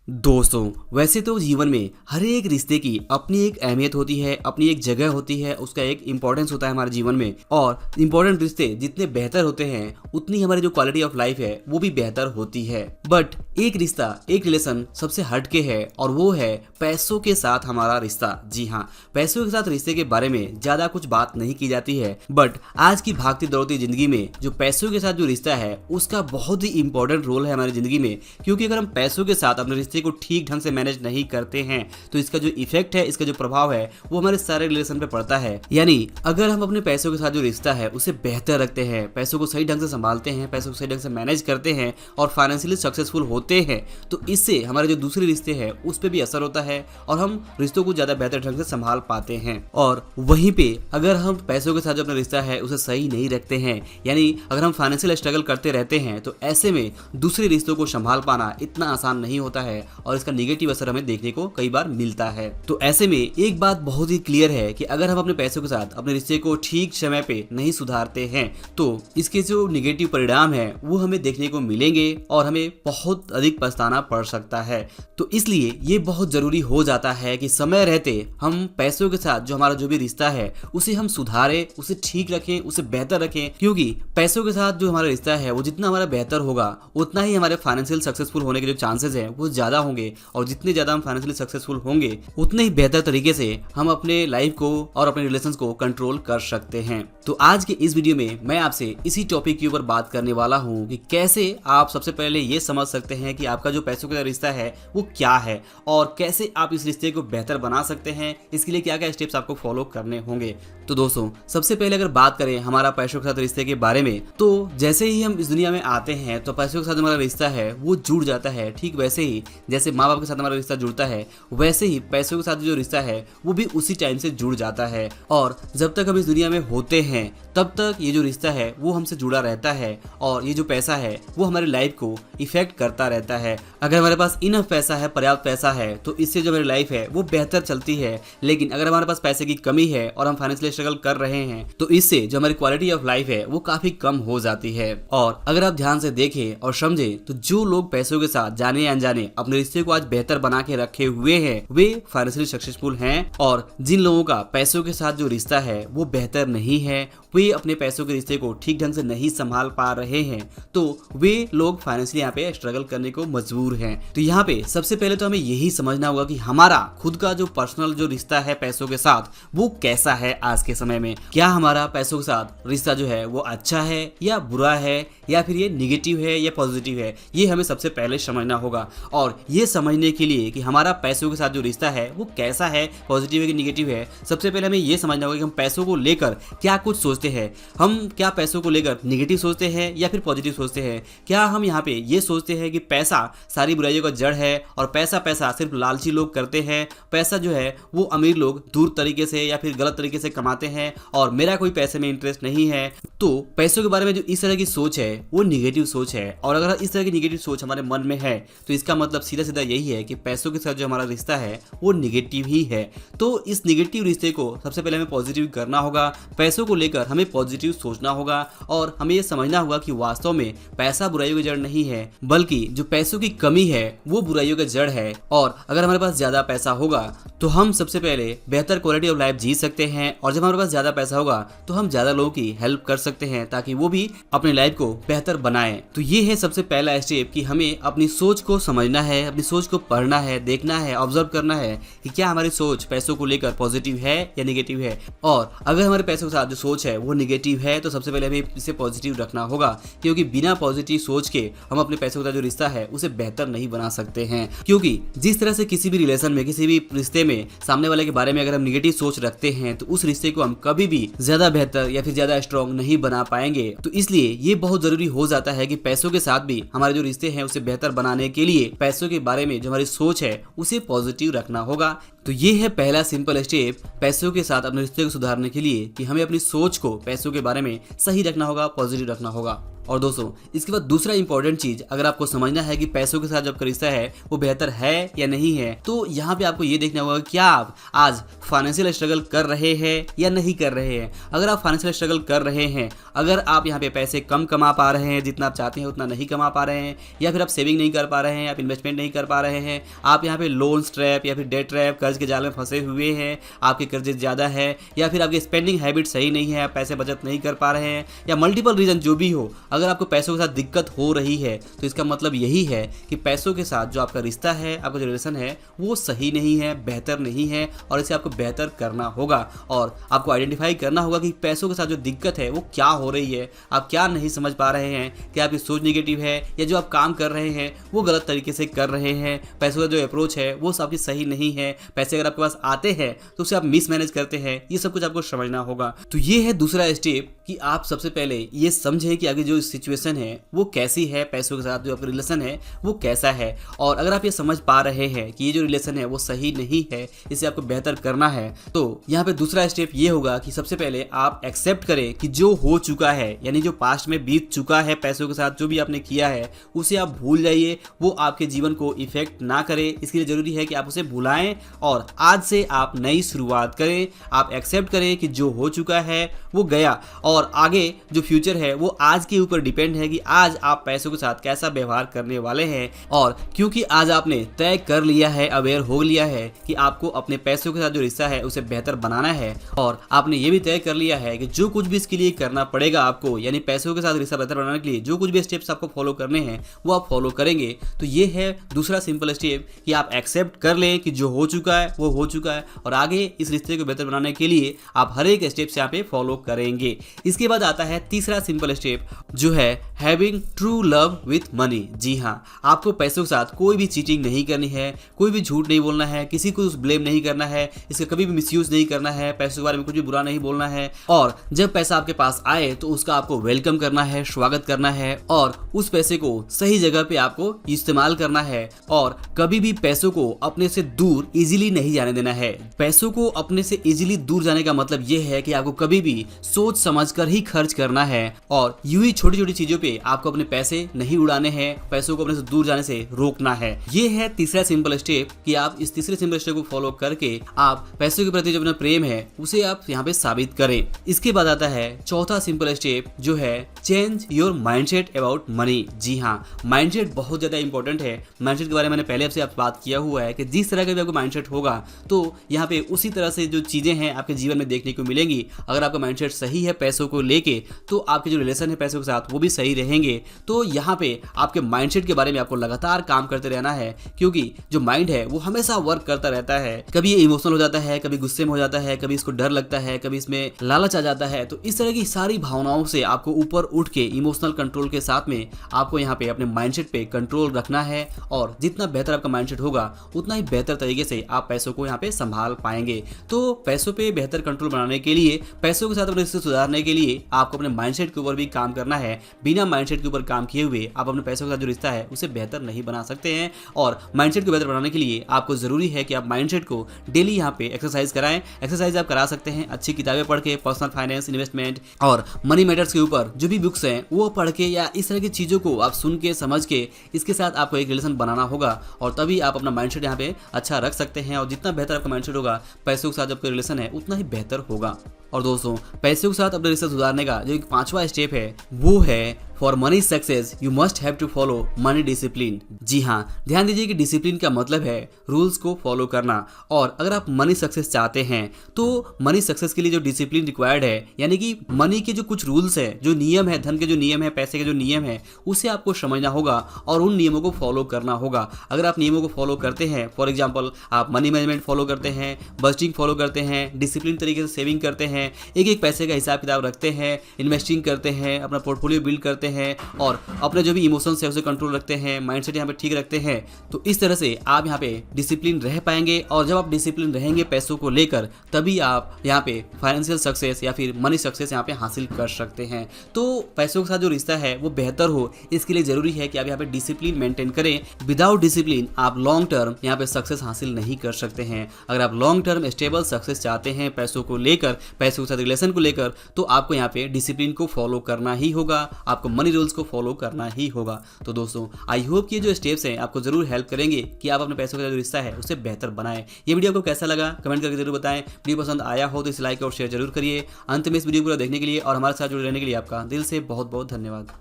दोस्तों, वैसे तो जीवन में हर एक रिश्ते की अपनी एक अहमियत होती है, अपनी एक जगह होती है, उसका एक इम्पोर्टेंस होता है हमारे जीवन में। और इम्पोर्टेंट रिश्ते जितने बेहतर होते हैं उतनी हमारी जो क्वालिटी ऑफ लाइफ है वो भी बेहतर होती है। बट एक रिश्ता, एक रिलेशन सबसे हटके है और वो है पैसों के साथ हमारा रिश्ता। जी हाँ, पैसों के साथ रिश्ते के बारे में ज्यादा कुछ बात नहीं की जाती है, बट आज की भागती दौड़ती जिंदगी में जो पैसों के साथ जो रिश्ता है उसका बहुत ही इंपॉर्टेंट रोल है हमारी जिंदगी में। क्योंकि अगर हम पैसों के साथ अपने रिश्ते को ठीक ढंग से मैनेज नहीं करते हैं तो इसका जो इफेक्ट है, इसका जो प्रभाव है वो हमारे सारे रिलेशन पे पड़ता है। यानी अगर हम अपने पैसों के साथ जो रिश्ता है उसे बेहतर रखते हैं, पैसों को सही ढंग से संभालते हैं, पैसों को सही ढंग से मैनेज करते हैं और फाइनेंशियली सक्सेसफुल होते हैं, तो इससे हमारे जो दूसरे रिश्ते हैं उस पर भी असर होता है और हम रिश्तों को ज्यादा बेहतर ढंग से संभाल पाते हैं। और वहीं पे अगर हम पैसों के साथ जो अपना रिश्ता है उसे सही नहीं रखते हैं, यानी अगर हम फाइनेंशियल स्ट्रगल करते रहते हैं, तो ऐसे में दूसरे रिश्तों को संभाल पाना इतना आसान नहीं होता है और इसका निगेटिव असर हमें देखने को कई बार मिलता है। तो ऐसे में एक बात बहुत ही क्लियर है कि अगर हम अपने पैसों के साथ अपने रिश्ते को ठीक समय पे नहीं सुधारते हैं तो इसके जो निगेटिव परिणाम है वो हमें देखने को मिलेंगे और हमें बहुत अधिक पछताना पड़ सकता है। तो इसलिए ये बहुत जरूरी हो जाता है कि समय रहते हम पैसों के साथ जो हमारा जो भी रिश्ता है उसे हम सुधारें, उसे ठीक रखें, उसे बेहतर रखें। क्योंकि पैसों के साथ जो हमारा रिश्ता है वो जितना हमारा बेहतर होगा उतना ही हमारे फाइनेंशियल सक्सेसफुल होने के जो चांसेस हैं वो ज्यादा होंगे और जितने ज्यादा हम फाइनेंशियली सक्सेसफुल होंगे उतने ही बेहतर तरीके से हम अपने लाइफ को और अपने रिलेशंस को कंट्रोल कर सकते हैं। तो आज के इस वीडियो में मैं आपसे इसी टॉपिक के ऊपर बात करने वाला हूँ कि कैसे आप सबसे पहले ये समझ सकते हैं कि आपका जो पैसों का रिश्ता है वो क्या है और कैसे आप इस रिश्ते को बेहतर बना सकते हैं, इसके लिए क्या क्या स्टेप्स आपको फॉलो करने होंगे। तो दोस्तों, सबसे पहले अगर बात करें हमारा पैसों के साथ रिश्ते के बारे में, तो जैसे ही हम इस दुनिया में आते हैं तो पैसों के साथ हमारा रिश्ता है वो जुड़ जाता है। ठीक वैसे ही जैसे माँ बाप के साथ हमारा रिश्ता जुड़ता है वैसे ही पैसों के साथ जो रिश्ता है वो भी उसी टाइम से जुड़ जाता है। और जब तक हम इस दुनिया में होते हैं तब तक ये जो रिश्ता है वो हमसे जुड़ा रहता है और ये जो पैसा है वो हमारी लाइफ को इफेक्ट करता रहता है। अगर हमारे पास इनफ पैसा है, पर्याप्त पैसा है, तो इससे जो हमारी लाइफ है वो बेहतर चलती है। लेकिन अगर हमारे पास पैसे की कमी है और हम फाइनेंशियल स्ट्रगल कर रहे हैं तो इससे जो हमारी क्वालिटी ऑफ लाइफ है वो काफी कम हो जाती है। और अगर आप ध्यान से देखें और समझें तो जो लोग पैसों के साथ जाने अनजाने अपने रिश्ते को आज बेहतर बना के रखे हुए हैं वे फाइनेंशियली सक्सेसफुल हैं। और जिन लोगों का पैसों के साथ जो रिश्ता है वो बेहतर नहीं है, वे अपने पैसों के रिश्ते को ठीक ढंग से नहीं संभाल पा रहे हैं, तो वे लोग फाइनेंशियली यहाँ पे स्ट्रगल करने को मजबूर हैं। तो यहाँ पे सबसे पहले तो हमें यही समझना होगा कि हमारा खुद का जो पर्सनल जो रिश्ता है पैसों के साथ वो कैसा है आज के समय में। क्या हमारा पैसों के साथ रिश्ता जो है वो अच्छा है या बुरा है, या फिर ये निगेटिव है या पॉजिटिव है, ये हमें सबसे पहले समझना होगा। और ये समझने के लिए कि हमारा पैसों के साथ जो रिश्ता है वो कैसा है, पॉजिटिव है कि निगेटिव है, सबसे पहले हमें ये समझना होगा कि हम पैसों को लेकर क्या कुछ सोचते हैं। हम क्या पैसों को लेकर निगेटिव सोचते हैं या फिर पॉजिटिव सोचते हैं? क्या हम यहाँ पे ये सोचते हैं कि पैसा सारी बुराइयों का जड़ है और पैसा सिर्फ लालची लोग करते हैं, पैसा जो है वो अमीर लोग दूर तरीके से या फिर गलत तरीके से कमाते हैं और मेरा कोई पैसे में इंटरेस्ट नहीं है? तो पैसों के बारे में जो इस तरह की सोच है वो निगेटिव सोच है। और अगर इस तरह की निगेटिव सोच हमारे मन में है तो इसका मतलब सीधा सीधा यही है कि पैसों के साथ जो हमारा रिश्ता है वो निगेटिव ही है। तो इस निगेटिव रिश्ते को सबसे पहले हमें पॉजिटिव करना होगा। पैसों को लेकर हमें पॉजिटिव सोचना होगा और हमें यह समझना होगा कि वास्तव में पैसा बुराइयों की जड़ नहीं है, बल्कि जो पैसों की कमी है वो बुराइयों का जड़ है। और अगर हमारे पास ज्यादा पैसा होगा तो हम सबसे पहले बेहतर क्वालिटी ऑफ लाइफ जी सकते हैं और जब हमारे पास ज्यादा पैसा होगा तो हम ज्यादा लोगों की हेल्प कर सकते हैं ताकि वो भी अपनी लाइफ को बेहतर बनाएं। तो ये है सबसे पहला स्टेप कि हमें अपनी सोच को समझना है, अपनी सोच को पढ़ना है, देखना है, ऑब्जर्व करना है कि क्या हमारी सोच पैसों को लेकर पॉजिटिव है या निगेटिव है। और अगर हमारे पैसों के साथ जो सोच है वो निगेटिव है तो सबसे पहले हमें इसे पॉजिटिव रखना होगा, क्योंकि बिना पॉजिटिव सोच के हम अपने पैसों के साथ जो रिश्ता है उसे बेहतर नहीं बना सकते हैं। क्योंकि जिस तरह से किसी भी रिलेशन में, किसी भी रिश्ते में सामने वाले के बारे में अगर हम निगेटिव सोच रखते हैं तो उस रिश्ते को हम कभी भी ज्यादा बेहतर या फिर ज्यादा स्ट्रॉन्ग नहीं बना पाएंगे। तो इसलिए ये बहुत जरूरी हो जाता है कि पैसों के साथ भी हमारे जो रिश्ते हैं उसे बेहतर बनाने के लिए पैसों के बारे में जो हमारी सोच है उसे पॉजिटिव रखना होगा। तो ये है पहला सिंपल स्टेप पैसों के साथ अपने रिश्ते को सुधारने के लिए कि हमें अपनी सोच को पैसों के बारे में सही रखना होगा, पॉजिटिव रखना होगा। और दोस्तों इसके बाद दूसरा इंपॉर्टेंट चीज अगर आपको समझना है कि पैसों के साथ जो आपका रिश्ता है वो बेहतर है या नहीं है, तो यहाँ पे आपको ये देखना होगा क्या आप आज फाइनेंशियल स्ट्रगल कर रहे हैं या नहीं कर रहे हैं। अगर आप फाइनेंशियल स्ट्रगल कर रहे हैं, अगर आप यहाँ पे पैसे कम कमा पा रहे हैं, जितना आप चाहते हैं उतना नहीं कमा पा रहे हैं, या फिर आप सेविंग नहीं कर पा रहे हैं, आप इन्वेस्टमेंट नहीं कर पा रहे हैं, आप यहाँ पे लोन ट्रैप या फिर डेट ट्रैप कर्ज के जाल में फंसे हुए हैं, आपके कर्जे ज़्यादा है, या फिर आपकी स्पेंडिंग हैबिट सही नहीं है, आप पैसे बचत नहीं कर पा रहे हैं, या मल्टीपल रीजन जो भी हो, अगर आपको पैसों के साथ दिक्कत हो रही है तो इसका मतलब यही है कि पैसों के साथ जो आपका रिश्ता है, आपका जो रिलेशन है वो सही नहीं है, बेहतर नहीं है, और इसे आपको बेहतर करना होगा। और आपको आइडेंटिफाई करना होगा कि पैसों के साथ जो दिक्कत है वो क्या हो रही है, आप क्या नहीं समझ पा रहे हैं, क्या आपकी सोच नेगेटिव है, या जो आप काम कर रहे हैं वो गलत तरीके से कर रहे हैं, पैसों का जो अप्रोच है वो आपकी सही नहीं है, पैसे अगर आपके पास आते हैं तो उसे आप मिसमैनेज करते हैं, ये सब कुछ आपको समझना होगा। तो ये है दूसरा स्टेप कि आप सबसे पहले ये समझें कि आगे जो सिचुएशन है वो कैसी है, पैसों के साथ जो आपका रिलेशन है वो कैसा है। और अगर आप ये समझ पा रहे हैं कि ये जो रिलेशन है वो सही नहीं है, इसे आपको बेहतर करना है, तो यहाँ पे दूसरा स्टेप ये होगा कि सबसे पहले आप एक्सेप्ट करें कि जो हो चुका है, यानी जो पास्ट में बीत चुका है पैसों के साथ जो भी आपने किया है उसे आप भूल जाइए, वो आपके जीवन को इफेक्ट ना करे। इसके लिए जरूरी है कि आप उसे भुलाएं और आज से आप नई शुरुआत करें। आप एक्सेप्ट करें कि जो हो चुका है वो गया, और आगे जो फ्यूचर है वो आज के ऊपर डिपेंड है कि आज आप पैसों के साथ कैसा व्यवहार करने वाले हैं। और क्योंकि आज आपने तय कर लिया है, अवेयर हो लिया है कि आपको अपने पैसों के साथ जो रिश्ता है उसे बेहतर बनाना है, और आपने ये भी तय कर लिया है कि जो कुछ भी इसके लिए करना पड़ेगा आपको, यानी पैसों के साथ रिश्ता बेहतर बनाने के लिए जो कुछ भी स्टेप्स आपको फॉलो करने हैं वो आप फॉलो करेंगे। तो ये है दूसरा सिंपल स्टेप कि आप एक्सेप्ट कर लें कि जो हो चुका है वो हो चुका है, और आगे इस रिश्ते को बेहतर बनाने के लिए आप हर एक स्टेप से यहाँ पे फॉलो करेंगे। इसके बाद आता है तीसरा सिंपल स्टेप जो है having true love with money. जी हाँ, आपको पैसों के साथ कोई भी चीटिंग नहीं करनी है, कोई भी झूठ नहीं बोलना है, किसी को ब्लेम नहीं करना है, इसका कभी भी मिसयूज नहीं करना है, पैसों के बारे में कुछ भी बुरा नहीं बोलना है, और जब पैसा आपके पास आए तो उसका आपको वेलकम करना है, स्वागत करना है, और उस पैसे को सही जगह पे आपको इस्तेमाल करना है, और कभी भी पैसों को अपने से दूर इजीली नहीं जाने देना है। पैसों को अपने से इजीली दूर जाने का मतलब ये है कि आपको कभी भी सोच समझकर ही खर्च करना है, और यूं ही छोटी छोटी चीजों पे आपको अपने पैसे नहीं उड़ाने हैं, पैसों को अपने से दूर जाने से रोकना है। ये है तीसरा सिंपल स्टेप कि आप इस तीसरे सिंपल स्टेप को फॉलो करके आप पैसों के प्रति जो अपना प्रेम है उसे आप यहाँ पे साबित करें। इसके बाद आता है चौथा सिंपल स्टेप जो है change your mindset about money. जी हाँ, माइंडसेट बहुत ज्यादा इंपॉर्टेंट है। माइंडसेट के बारे में मैंने पहले आपसे बात किया हुआ है कि जिस तरह का भी आपको माइंडसेट होगा तो यहाँ पे उसी तरह से जो चीजें हैं आपके जीवन में देखने को मिलेंगी। अगर आपका माइंडसेट सही है पैसों को लेके तो आपके जो रिलेशन है पैसों के साथ वो भी सही रहेंगे। तो यहाँ पे आपके माइंडसेट के बारे में आपको लगातार काम करते रहना है, क्योंकि जो माइंड है वो हमेशा वर्क करता रहता है। कभी ये इमोशनल हो जाता है, कभी गुस्से में हो जाता है, कभी इसको डर लगता है, कभी इसमें लालच आ जाता है। तो इस तरह की सारी भावनाओं से आपको ऊपर उठ के इमोशनल कंट्रोल के साथ में आपको यहाँ पे अपने माइंडसेट पे कंट्रोल रखना है, और जितना बेहतर आपका माइंडसेट होगा उतना ही बेहतर तरीके से आप पैसों को यहाँ पे संभाल पाएंगे। तो पैसों पे बेहतर कंट्रोल बनाने के लिए, पैसों के साथ अपने रिश्ते सुधारने के लिए आपको अपने माइंडसेट के ऊपर भी काम करना है। बिना माइंडसेट के ऊपर काम किए हुए आप अपने पैसों के साथ जो रिश्ता है उसे बेहतर नहीं बना सकते हैं। और माइंडसेट को बेहतर बनाने के लिए आपको जरूरी है कि आप माइंडसेट को डेली यहाँ पे एक्सरसाइज कराएं। एक्सरसाइज आप करा सकते हैं अच्छी किताबें पढ़ के, पर्सनल फाइनेंस, इन्वेस्टमेंट और मनी मैटर्स के ऊपर जो भी बुक्स हैं वो पढ़ के, या इस तरह की चीजों को आप सुन के समझ के इसके साथ आपको एक रिलेशन बनाना होगा, और तभी आप अपना माइंडसेट यहाँ पे अच्छा रख सकते हैं। और जितना बेहतर आपका माइंडसेट होगा पैसों के साथ जो आपका रिलेशन है उतना ही बेहतर होगा। और दोस्तों पैसों के साथ अपने रिश्ते सुधारने का जो एक पांचवा स्टेप है वो है for money success you must have to follow money discipline. जी हाँ, ध्यान दीजिए कि डिसिप्लिन का मतलब है रूल्स को फॉलो करना। और अगर आप मनी सक्सेस चाहते हैं तो मनी सक्सेस के लिए जो डिसिप्लिन रिक्वायर्ड है, यानी कि मनी के जो कुछ रूल्स है, जो नियम है, धन के जो नियम है, पैसे के जो नियम है, उसे आपको समझना होगा और उन नियमों को फॉलो करना होगा। अगर आप नियमों को फॉलो करते हैं, फॉर एग्जाम्पल आप मनी मैनेजमेंट फॉलो करते हैं, बजटिंग फॉलो करते हैं, डिसिप्लिन तरीके से सेविंग करते हैं, एक एक पैसे का हिसाब किताब रखते हैं, इन्वेस्टिंग करते हैं, अपना पोर्टफोलियो बिल्ड करते हैं, और अपने जो भी इमोशंस है उसे कंट्रोल रखते हैं, माइंडसेट यहाँ पे ठीक रखते हैं, तो इस तरह से आप यहाँ पे डिसिप्लिन रह पाएंगे। और जब आप डिसिप्लिन रहेंगे पैसों को लेकर, तभी आप यहाँ पे फाइनेंशियल सक्सेस या फिर मनी सक्सेस यहाँ पे हासिल कर सकते हैं। तो पैसों के साथ जो रिश्ता है वो बेहतर हो, इसके लिए जरूरी है कि आप यहाँ पे डिसिप्लिन मेंटेन करें। विदाउट डिसिप्लिन आप लॉन्ग टर्म यहाँ पे सक्सेस हासिल नहीं कर सकते हैं। अगर आप लॉन्ग टर्म स्टेबल सक्सेस चाहते हैं पैसों को लेकर, पैसे पैसों के साथ रिलेशन को लेकर, तो आपको यहाँ पे डिसिप्लिन को फॉलो करना ही होगा, आपको मनी रूल्स को फॉलो करना ही होगा। तो दोस्तों आई होप कि ये जो स्टेप्स हैं आपको जरूर हेल्प करेंगे कि आप अपने पैसों का जो रिश्ता है उसे बेहतर बनाएं। ये वीडियो आपको कैसा लगा कमेंट करके जरूर बताएं। वीडियो पसंद आया हो तो इसे लाइक और शेयर जरूर करिए। अंत में इस वीडियो को देखने के लिए और हमारे साथ जुड़े रहने के लिए आपका दिल से बहुत बहुत धन्यवाद।